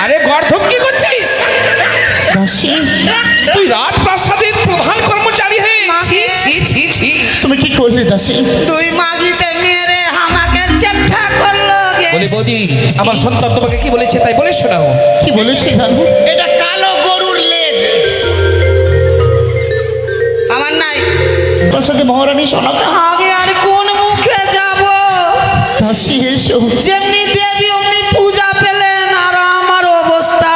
আরে গর্ধব কি করছিস? দাসী তুই রাজপ্রাসাদের প্রধান কর্মচারী হয়ে তুমি কি করলে দাসী? তুই মাগিতে মেরে আমাকে চেপটা করলো। বলি বৌদি, আমার সন্তান তোমাকে কি বলেছে তাই বলে শোনাও। কি বলেছি জানো? এটা কালো গরুর লেজ আমার নাই। তোর সাথে মহারানী শোনাবে। আমি আর কোন মুখে যাব? দাসী এসো। যেমনি দেবী অমনি পূজা পেলেন, আর আমার অবস্থা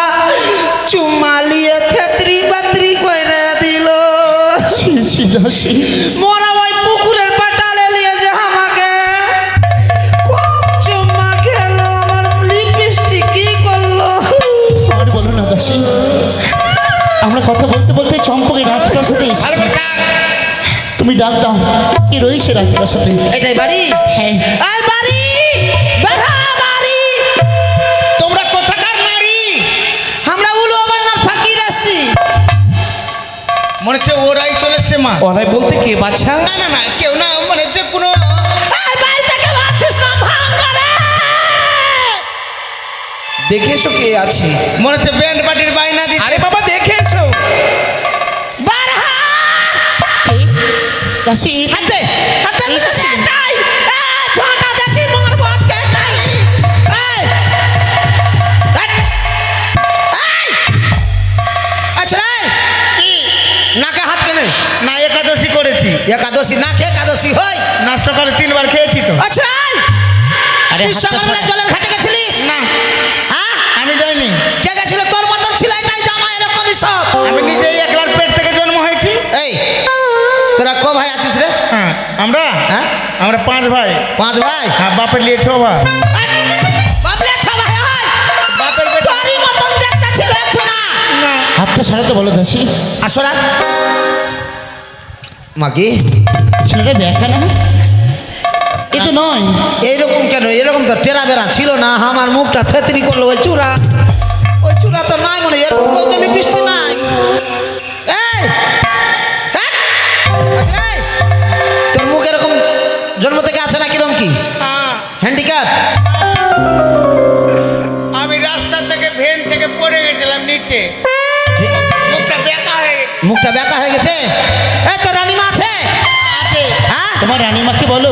চুমালিয়ে থেত্রি বাত্রি কইরে দিল। ছি ছি দাসী, মোরা ওই পুকুরের পাটালে নিয়ে যে আমাকে খুব চুম্মা খেলো, আমার লিপস্টিক কি করলো। আর বলো না দাসী, আমরা কথা বলতে বলতে চম্পকে রাজপ্রাসাদে এসেছি। তুমি ডাক দাও, কি রয়েছে রাজপ্রাসাদে? এটাই বাড়ি? হ্যাঁ। এই বাড়ি, বেড়া বাড়ি। তোমরা কোথাকার নারী? আমরা উলু আবার ফাকির আসছি। মনে হচ্ছে ওরাই চলেছে মা। ওরাই বলতে কে বাছা? না না না, কেউ না, মানে যে কোনো বাড়ি থেকে ভাবছিস না ভাঙারে। দেখে এসো কে আছে। মনে হচ্ছে ব্যান্ড পার্টির বাইনা দিচ্ছে। আরে বাবা দেখে এসো। দাসী হাতে হাতে নাই ছোটা দেখি মোর বাচ্চা খাই। আচ্ছা কি নাকে হাত কেনে? না একাদশী করেছি। একাদশী না খেয়ে একাদশী হয় না? সকালে 3 বার খেয়েছি তো। আচ্ছা আরে তুই সকালবেলা জলের ঘাটে গেছিলিস? না। হ্যাঁ আমি যাইনি। কে গেছিল? তোর মতন ছিল নাই জামা এরকমই সব। আমি নিজেই একলার পেট থেকে জন্ম হয়েছি। এই তোরা ক ভাই আছিস রে? হ্যাঁ আমরা হ্যাঁ আমরা 5 ভাই। 5 ভাই? হ্যাঁ বাপের লিয়ে 6 ভাই। বাপরে 6 ভাই হয়? বাপের বেটা তোরই মতন দেখতে ছিল একছো না। হাতটা সারাতে বলো দাসী। আসোরা মাগি ছেলেটা দেখা না, এ তো নয়। এইরকম কেন? এরকম তো টেরা বেড়া ছিল না। আমার মুখটা থেতরি করলো ওই চূড়া। ওই চূড়া তো নাই, মনে এরকম কৌতলি বৃষ্টি নাই। এই হ্যাঁ? এই, তোর মুখ এরকম জন্ম থেকে আছে না? কিরকম কি হ্যান্ডিক্যাপ? আমি রাস্তা থেকে ভ্যান থেকে পড়ে গেছিলাম নিচে, মুখটা বেঁকা হয়ে মুখটা বেঁকা হয়ে গেছে। এই তোর রানীমা আছে? আছে। হ্যাঁ তোমার রানীমাকে বলো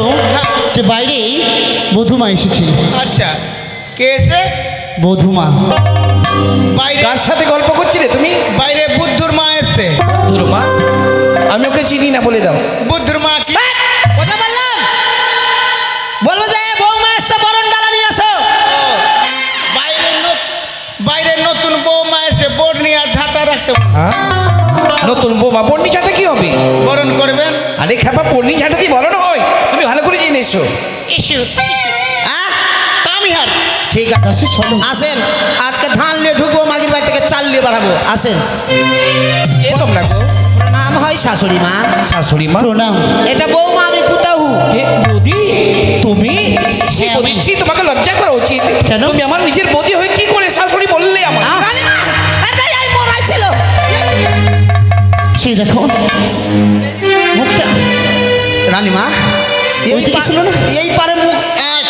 যে বাইরে বধুমা এসেছে। আচ্ছা কে এসে? বধুমা। বাইরে কার সাথে গল্প করছিলে তুমি? বাইরে বুদ্ধুর মা এসে। মা, আমি ওকে চিনি না, বলে দাও। বুদ্ধুর মা কি? কথা বললাম বলবো যে বৌমা এসে বরণ ডালা নিয়ে আসো। বাইরে নতুন বৌমা এসে বর্ণি আর ঝাঁটা রাখতে হ্যাঁ? নতুন বৌমা পর্ণি ঝাঁটা কি হবে? বরণ করবেন। আরে খেপা, পর্ণি ঝাঁটা কি বলো না হয়? তুমি ভালো করে জেনে এসো। হ্যাঁ কামিহার ঠিক আছে। দাসী চলো। আসেন, আজকে ধান নিয়ে ঢুকবো, মাগির বাড়ি থেকে চাল নিয়ে বাড়াবো। আসেন। এ তোমরা গো? নাম হয় শাশুড়ি মা। শাশুড়ি মা? প্রণাম। এটা বৌমা, আমি পুতাহু। কে বৌদি? তুমি? ছি হ্যাঁ, বৌদি, আমি। ছি, তোমাকে লজ্জা করা উচিত। কেন? তুমি আমার নিজের বৌদি হয়ে কি করে শাশুড়ি বললে আমার? রানীমা, এটাই এই মরাই ছিল। ছি দেখো মুখটা। রানীমা ওই দিকে ছিল না? এই পারে মুখ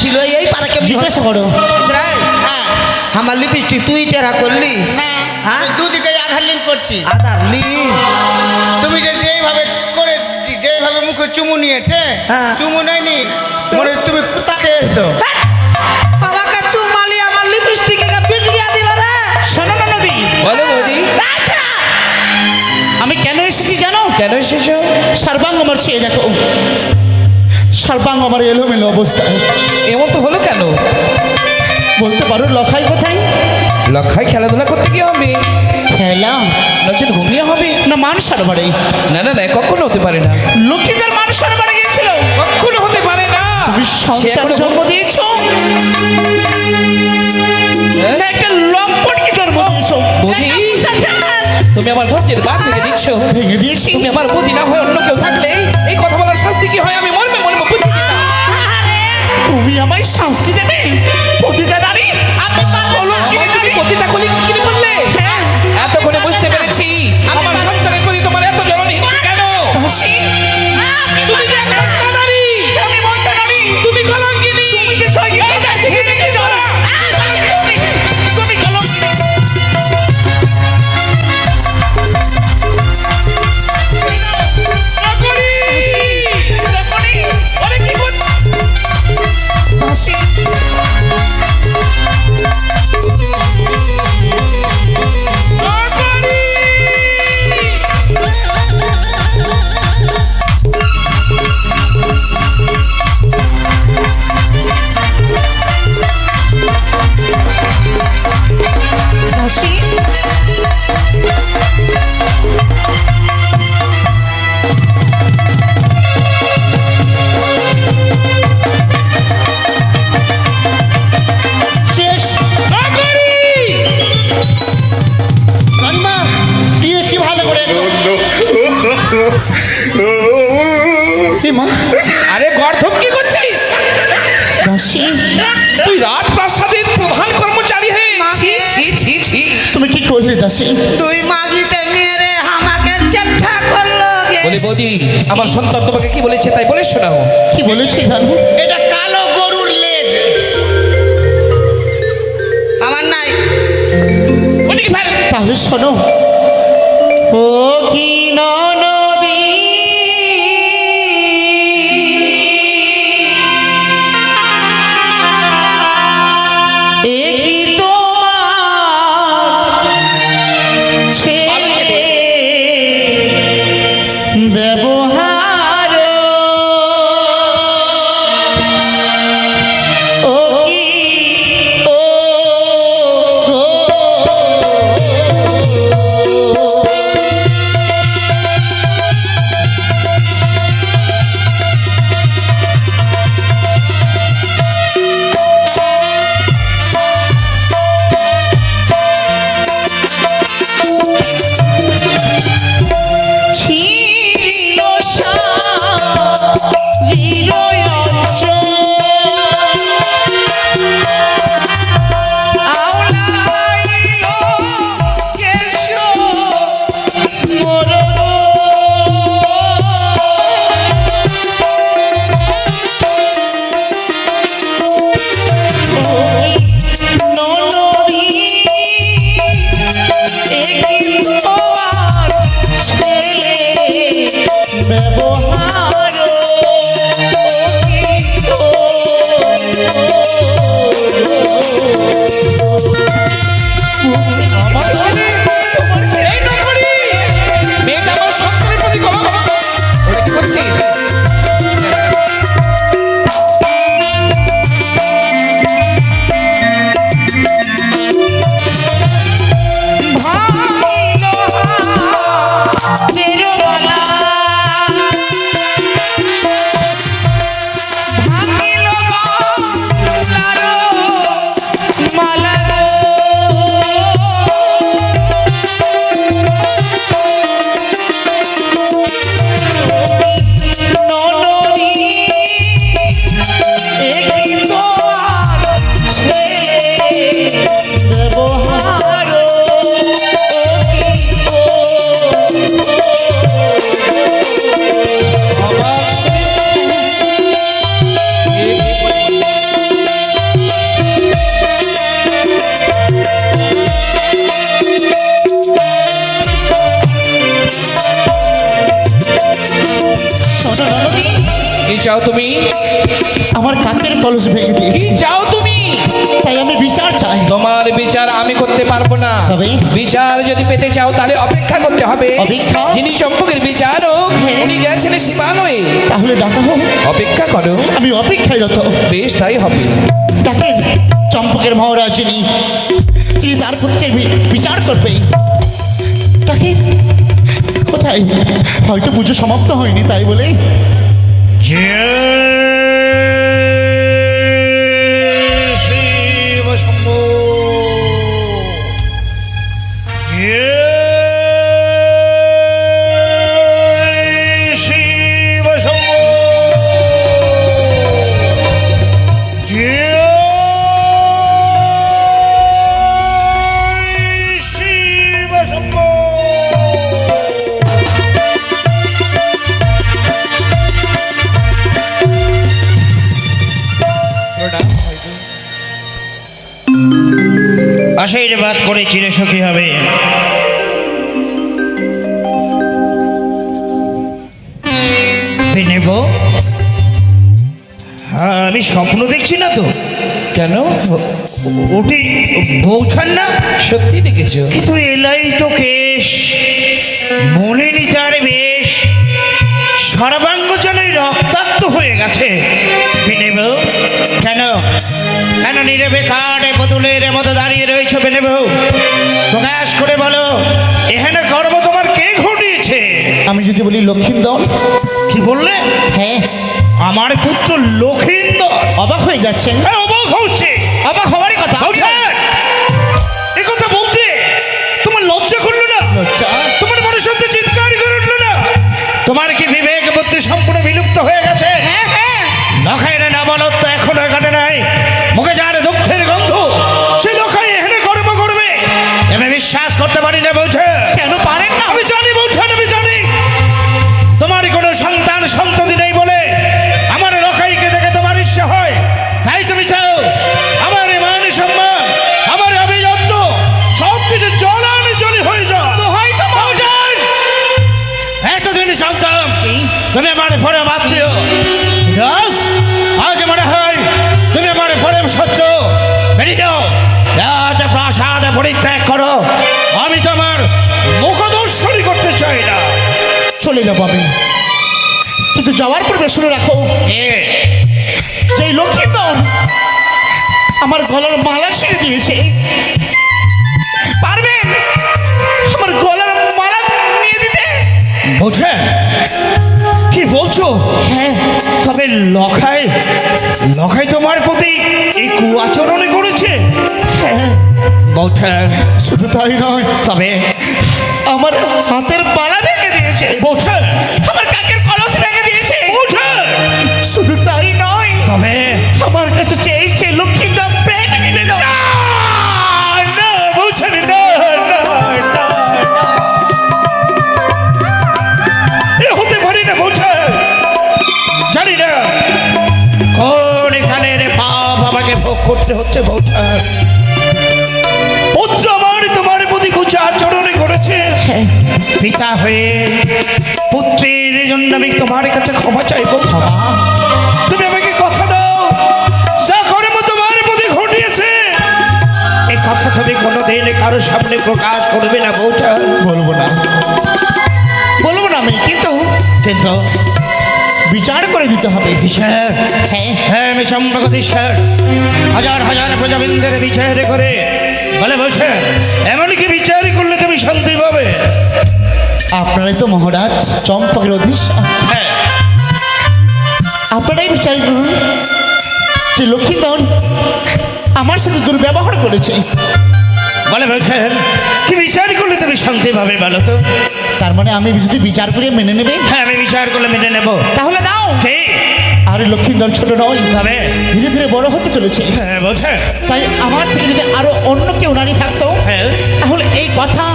ছিল, এই পারে কেমন জিজ্ঞাসা করো। হ্যাঁ আমার লিপস্টিক তুই টেরা করলি? না হ্যাঁ? আমি দুদিকে আধার লিঙ্ক করছি। আদার লি তুমি যে যেভাবে করে যেভাবে মুখে চুমু নিয়েছে, হ্যাঁ। চুমু নেয়নি, মনে হয় তুমি কুত্তা খেয়েছো। আমাকে চুমালি আমার লিপস্টিকে বিগড়িয়া দিল রে। শোনো না নদী, বলো বৌদি, আমি কেন এসেছি জানো? কেন এসেছো? সর্বাঙ্গ আমার চেয়ে দেখো, সর্বাঙ্গ আমার এলোমেলো অবস্থায়। এমন তো হলো কেন? বলতে পারো লখাই কোথায়? লক্ষায় খেলাধুলা করতে কি হবে? খেলা নচেত ঘুমিয়ে হবে? না মান সরবারে। না না না, কখনো হতে পারে না। লক্ষ্মীদের মান সরবারে গিয়েছিল। কখনো হতে পারে না। তুমি সে সন্তান এখনো জন্ম দিয়েছো, হ্যাঁ? না একটা লম্পটকে জন্ম দিয়েছো। বৌদি, তুমি আমার ধৈর্যের বাদ ভেঙে দিচ্ছ। ভেঙে দিয়েছি। তুমি আমার বৌদি না হয়ে অন্য কেউ থাকলে এই কথা বলার শাস্তি কি হয় আমি মর্মে মর্মে বুঝতে দিতাম। তুমি আমায় শাস্তি দেবে? প্রতিটা নারী আমি পাগল। আমার তুমি প্রতিটা কলি কিনে বললে? এতক্ষণে বুঝতে পেরেছি আমার সন্তানের প্রতি তোমার এত জননী কেন। তুমি যে একটা নারী, তুমি কলঙ্কিনী। এই দেশ থেকে দাসী তুই রাজপ্রাসাদের প্রধান কর্মচারী হয়ে ছি ছি ছি ছি তুমি কি করলে দাসী? তুই মাগিতে মেরে আমাকে চেপটা করলো গে। বলি বৌদি আমার সন্তান তোমাকে কি বলেছে তাই বলে শোনাও। কি বলেছি জানো? এটা কালো গরুর লেজ। আমার নাই। ওদিকে ফেল। তাহলে শোনো, ও কি নদী এ কি তোমার ছেলে ব্যবহার ও কি ও গো ছিল হৃদয় আওলাইল কেশ মোর নদী একই তোমার ছেলে ব্যবহার আমার ছেলে এই নকরি মেয়েটা আমার সন্তানের প্রতি কলঙ্ক। ওটা কি করছিস? ভাঙিল হাতের মালা ভাঙিল গলার মালা ননদী একই তোমার ছেলে ব্যবহার শোনো ননদী, কি চাও তুমি? আমার কাকের কলস ভেঙে কি দিয়েছি, চাও তুমি? তাই আমি বিচার চাই। তোমার বিচার আমি করতে পারবো না। তবে? বিচার যদি পেতে চাও তাহলে অপেক্ষা করতে হবে। অপেক্ষা? যিনি চম্পকের বিচারক হ্যাঁ। উনি গেছেন সীমালয়ে। তাহলে ডাকা হোক, অপেক্ষা করো। আমি অপেক্ষায় রত। বেশ তাই হবে। ডাকেন চম্পকের মহারাজ যিনি, তিনি তার পুত্রের বিচার করবেন। ডাকেন। কোথায়? হয়তো পুজো সমাপ্ত হয়নি তাই বলে। শিব শম্ভু শিব শম্ভু শিব শম্ভু আশীর্বাদ করে চিরসুখী হবে। নেব আমি স্বপ্ন দেখছি না তো? কেন? ওটি বৌঠান না? সত্যি দেখেছো? কিন্তু এলাই তো কেশ, মনে নি তার বেশ, সর্বাঙ্গ যেন রক্তাক্ত হয়ে গেছে। বিনেব কেন কেন নীরবে কাঠে পুতুলের মতো দাঁড়িয়ে রয়েছে? বিনেব প্রকাশ করে বলো, এখানে কর্ম তোমার কে ঘটিয়েছে? আমি যদি বলি লক্ষিন্দর। কি বললে? হ্যাঁ, আমার পুত্র লক্ষিন্দর? অবাক হয়ে যাচ্ছেন? হ্যাঁ, অবাক হচ্ছে। অবাক হওয়ারই কথা। এ কথা বলতে তোমার লজ্জা করলো না? লজ্জা? তোমার মনে সত্যি চিৎকার করে উঠলো না? তোমার কি বিবেক বুদ্ধি সম্পূর্ণ বিলুপ্ত হয়ে গেছে? হ্যাঁ হ্যাঁ, নখের না বলতো এখনো কাটে নাই। চলে যাবো আমি, কিন্তু যাওয়ার পূর্বে শুনে রাখো, যে লক্ষ্মীধন আমার গলার মালা ছিঁড়ে দিয়েছে, পারবেন আমার গলার মালা নিয়ে দিতে? বোঝেন কি বলছো? হ্যাঁ, তবে লখাই লখাই তোমার প্রতি এই কুআচরণে করেছে? হ্যাঁ, বোঝেন শুধু তাই নয়, তবে আমার হাতের বালা ভেঙে দিয়েছে, বোঝেন আমার কাকের কলস ভেঙে দিয়েছে, বোঝেন শুধু তাই নয়, তবে আমার কাছে চেয়েছে লক্ষ্মীধন প্রেম নিবেদন। না, বোঝেন না, না, না, না। এ হতে পারি না, বোঝেন জানি না কোন এখানের পাপ আমাকে ভোগ করতে হচ্ছে। বোঝেন পুত্র আমার তোমার প্রতি কুচা আচরণে করেছে, হ্যাঁ, পিতা হয়ে পুত্রের জন্য আমি তোমার কাছে ক্ষমা চাইব। তুমি আমাকে কথা দাও, যা কর্ম তোমার প্রতি ঘটিয়েছে এই কথা তুমি কোনোদিন কারোর সামনে প্রকাশ করবে না। বউটা বলবো না, বলবো না আমি, কিন্তু কিন্তু বিচার করে দিতে হবে। স্যার, হ্যাঁ, হ্যাঁ আমি সম্পর্ক স্যার হাজার হাজার প্রজাবৃন্দের বিচার করে বলে বলছে এমনকি বিচার করলে তুমি শান্তি পাবে। আপনারাই তো মহারাজ চম্পকের অধীশ্বর, হ্যাঁ আপনারাই বিচার করুন যে লক্ষ্মীধন আমার সাথে দুর্ব্যবহার করেছে, বলে বলছেন কি বিচার করলে তুমি শান্তি পাবে বলো তো? তার মানে আমি যদি বিচার করে মেনে নেবে, হ্যাঁ আমি বিচার করলে মেনে নেব। তাহলে দাও। কি আর লক্ষ্মীধন ছোট নয়, তবে ধীরে ধীরে বড় হতে চলেছে, হ্যাঁ বলছেন তাই আমার থেকে যদি আরো অন্য কেউ নারী থাকতো, হ্যাঁ তাহলে এই কথা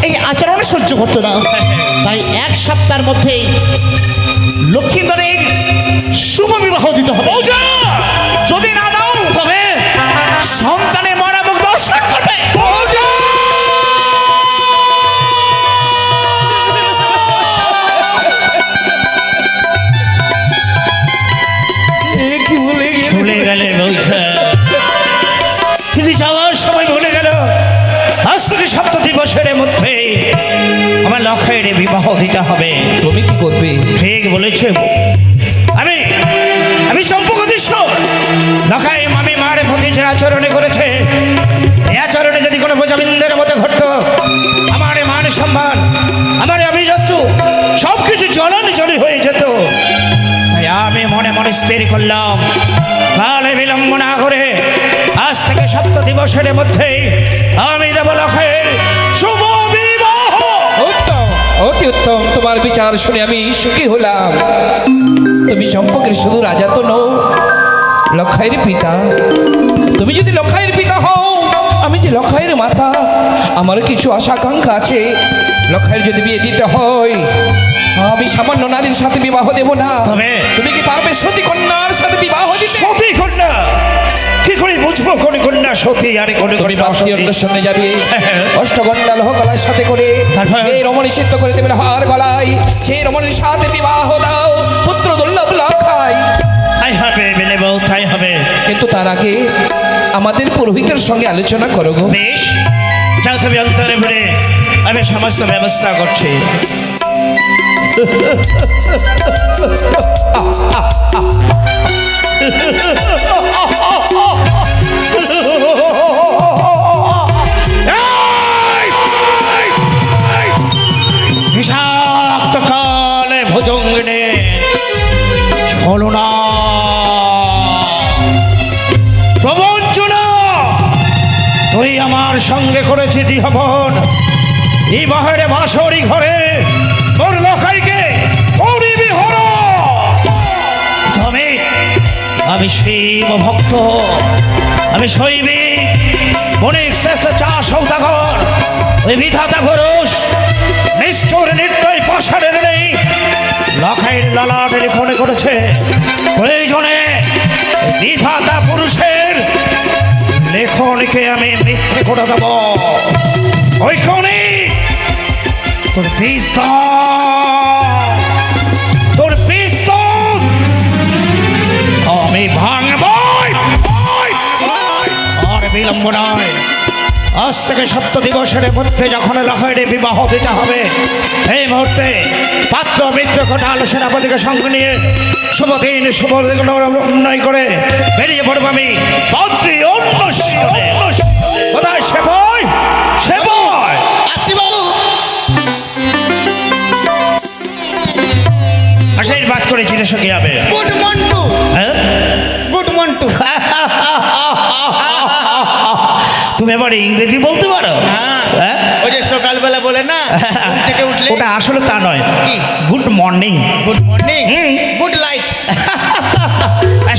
এই আচরণ সহ্য করতো না। তাই এক সপ্তাহের মধ্যেই লক্ষ্মীধরের শুভ বিবাহ দিতে হবে। যদি না দাও তবে সন্তানে মরা মুখ দর্শন করবে। কি ভুলে ভুলে গেলে বলছে কিন্তু যাওয়ার সময় ভুলে গেল আজ থেকে 7 বছরের মধ্যে আমার লক্ষ্যের বিবাহ দিতে হবে। তুমি কি করবে? ঠিক বলেছে, আমি আমি সম্পর্কদীশ্বর লখাই মামি মার প্রতি যে আচরণে করেছে এই আচরণে যদি কোনো প্রজাবৃন্দের মধ্যে ঘটতো আমার মান সম্মান আমার আভিজাত্য সব কিছু জলাঞ্জলি হয়ে যেত। তাই আমি মনে মনে স্থির করলাম কালে বিলম্ব না করে আজ থেকে 7 দিবসের মধ্যে আমি দেব লখাইয়ের শুভ বিবাহ। উত্তম, অতি উত্তম। তোমার বিচার শুনে আমি সুখী হলাম। তুমি সম্পর্কের শুধু রাজা তো নও, লক্ষাইয়ের পিতা। তুমি যদি লক্ষাইয়ের পিতা হও, আমি যে লক্ষাইয়ের মাতা, আমার কিছু আশা আকাঙ্ক্ষা আছে। লক্ষাইয়ের যদি বিয়ে দিতে হয়, আমি সামান্য নারীর সাথে বিবাহ দেব না। তবে তুমি কি পারবে সতী কন্যার সাথে বিবাহ দিতে? সতী কন্যা কি করে বুঝবো কোন কন্যা সতী আর কোন তুমি কন্যা বাসন্তী অসতী? অন্বেষণে যাবে, হ্যাঁ। অষ্টগন্ডা লহ গলার সাথে করে তারপর? সেই রমণী সিদ্ধ করে দেবে হার গলায়, সেই রমণীর সাথে বিবাহ দাও, পুত্র দুর্লভ লক্ষাই। তাই হবে বেলেব, তাই হবে। কিন্তু তার আগে আমাদের পুরোহিতের সঙ্গে আলোচনা করো গো। বেশ, যাও তুমি অন্তরে ঘুরে, আমি সমস্ত ব্যবস্থা করছি। বিষাক্ত কালে ভুজঙ্গিনে ছলনা প্রবঞ্চনা তুই আমার সঙ্গে করেছি দ্বিহবন এই বাহারে বাসরি ঘরে তোর লখাইকে করিবি হর। তবে আমি শিব ভক্ত, আমি শৈবিক বণিক শ্রেষ্ঠ চা সৌদাগর, ওই বিধাতা পুরুষ নিষ্ঠুর নির্দয় পাষাণের নেই লখাইয়ের ললাটে লিখনে করেছে। প্রয়োজনে বিধাতা পুরুষের লেখনকে আমি মিথ্যে করে দেব। ওই কোণে তোর পিস্তল আমি ভাঙব। আর বিলম্ব নয়, আজ থেকে 7 দিবসের মধ্যে যখন লখাইয়ের বিবাহ দিতে হবে, এই মুহূর্তে পাত্র মিত্র কোটাল সেনাপতিকে সঙ্গে নিয়ে শুভ দিন শুভ উন্নয় করে বেরিয়ে পড়বো আমি পাত্রী অন্বেষণে। কোথায় সে বয়, সে বয়? আসি বাবু। আশীর্বাদ করে জিজ্ঞেস কি হবে? গুড মন্টু, হ্যাঁ? গুড মন্টু। তুমি এবার ইংরেজি বলতে পারো? হ্যাঁ? ওই যে সকালবেলা বলে না ঘুম থেকে উঠলে ওটা আসলে তা নয়, কি? Good morning. Good morning, hmm. Good light.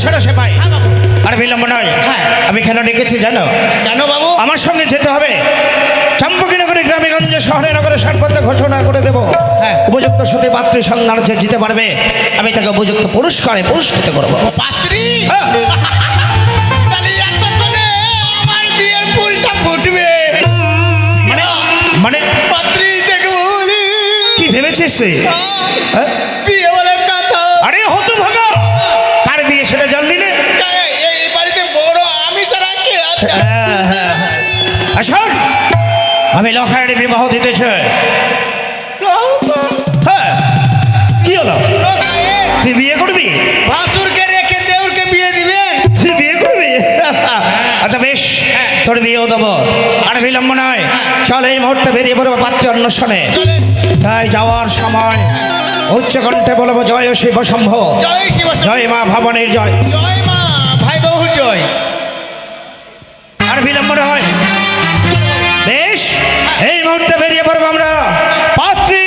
শোনো সে ভাই, আর বিলম্ব নয়। হ্যাঁ। আমি কেন ডেকেছি জানো? কেন বাবু? আমার সঙ্গে যেতে হবে চম্পকনগরে, গ্রামে গঞ্জে, শহরে নগরে সার্বত্র ঘোষণা করে দেব। হ্যাঁ। উপযুক্ত সতী পাত্রী সন্ধান যে জিতে পারবে, আমি তাকে উপযুক্ত পুরস্কারে পুরস্কৃত করবো। পাত্রী, হ্যাঁ। তাহলে এতক্ষণে আমার বিয়ের ফুলটা ফুটবে। মানে মানে পাত্রী দেখবো বলি। কি ভেবেছিস তুই? হ্যাঁ? বিয়ে বলে কথা। আরে হতো ভাগা, কার বিয়ে সেটা জানলি না? এই বাড়িতে বড় আমি ছাড়া কে আছে? আসুন, আমি লখাইয়ের বিবাহ দিতে চাই। হ্যাঁ, কি হলো? তুই বিয়ে করবি? ভাসুরকে রেখে দেউরকে বিয়ে দিবেন? তুই বিয়ে করবি? আচ্ছা বেশ, তোর বিয়েও দেবো, আর বিলম্ব নয়। চল এই মুহূর্তে বেরিয়ে পড়বো পাত্রী অন্বেষণে। চলেন। তাই যাওয়ার সময় উচ্চ কণ্ঠে বলবো জয় শিব শম্ভ, জয় শিব শম্ভু। জয় মা ভবানীর জয়। জয় মা, ভাই বহু জয়। আর বিলম্ব নয়। বেশ, এই মুহূর্তে বেরিয়ে পড়বো আমরা পাত্রী